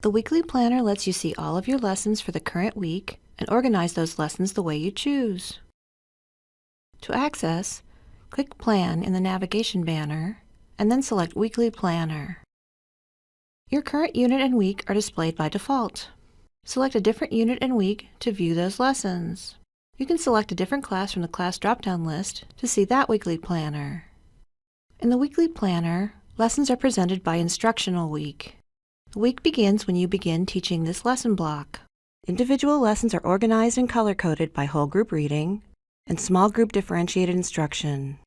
The weekly planner lets you see all of your lessons for the current week and organize those lessons the way you choose. To access, click Plan in the navigation banner and then select Weekly Planner. Your current unit and week are displayed by default. Select a different unit and week to view those lessons. You can select a different class from the class drop-down list to see that weekly planner. In the weekly planner, lessons are presented by instructional week. The week begins when you begin teaching this lesson block. Individual lessons are organized and color-coded by whole group reading and small group differentiated instruction.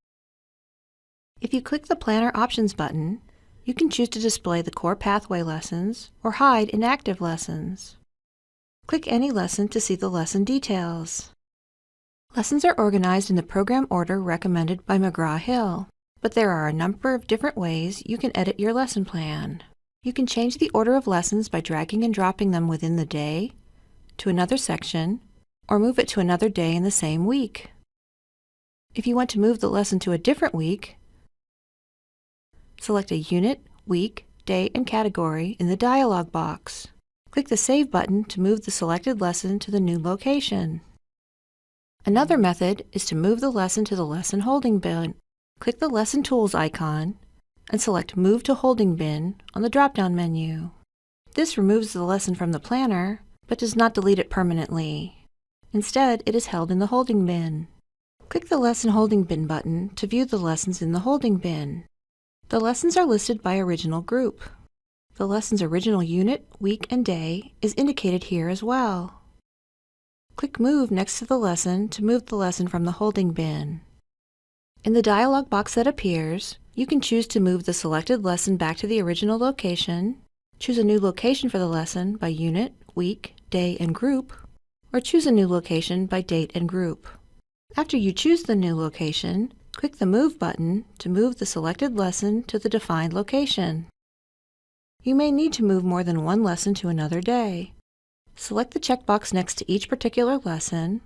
If you click the Planner Options button, you can choose to display the core pathway lessons or hide inactive lessons. Click any lesson to see the lesson details. Lessons are organized in the program order recommended by McGraw-Hill, but there are a number of different ways you can edit your lesson plan. You can change the order of lessons by dragging and dropping them within the day, to another section, or move it to another day in the same week. If you want to move the lesson to a different week, select a unit, week, day, and category in the dialog box. Click the Save button to move the selected lesson to the new location. Another method is to move the lesson to the lesson holding bin. Click the Lesson Tools icon and select Move to Holding Bin on the drop-down menu. This removes the lesson from the planner, but does not delete it permanently. Instead, it is held in the holding bin. Click the Lesson Holding Bin button to view the lessons in the holding bin. The lessons are listed by original group. The lesson's original unit, week, and day is indicated here as well. Click Move next to the lesson to move the lesson from the holding bin. In the dialog box that appears, you can choose to move the selected lesson back to the original location, choose a new location for the lesson by unit, week, day, and group, or choose a new location by date and group. After you choose the new location, click the Move button to move the selected lesson to the defined location. You may need to move more than one lesson to another day. Select the checkbox next to each particular lesson,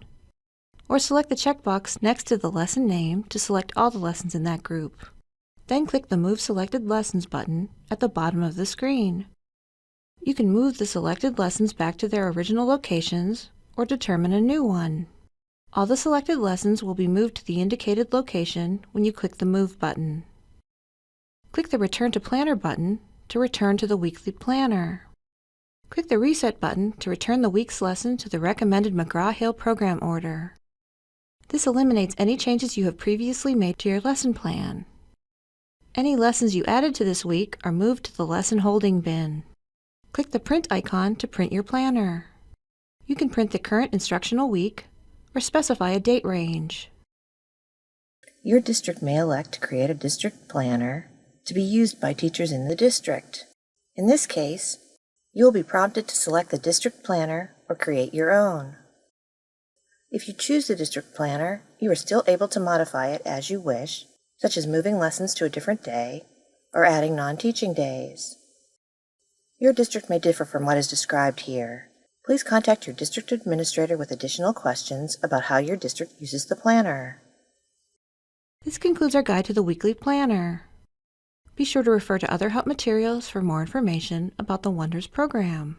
or select the checkbox next to the lesson name to select all the lessons in that group. Then click the Move Selected Lessons button at the bottom of the screen. You can move the selected lessons back to their original locations or determine a new one. All the selected lessons will be moved to the indicated location when you click the Move button. Click the Return to Planner button to return to the weekly planner. Click the Reset button to return the week's lesson to the recommended McGraw-Hill program order. This eliminates any changes you have previously made to your lesson plan. Any lessons you added to this week are moved to the lesson holding bin. Click the Print icon to print your planner. You can print the current instructional week or specify a date range. Your district may elect to create a district planner to be used by teachers in the district. In this case, you will be prompted to select the district planner or create your own. If you choose the district planner, you are still able to modify it as you wish, such as moving lessons to a different day or adding non-teaching days. Your district may differ from what is described here. Please contact your district administrator with additional questions about how your district uses the planner. This concludes our guide to the weekly planner. Be sure to refer to other help materials for more information about the Wonders program.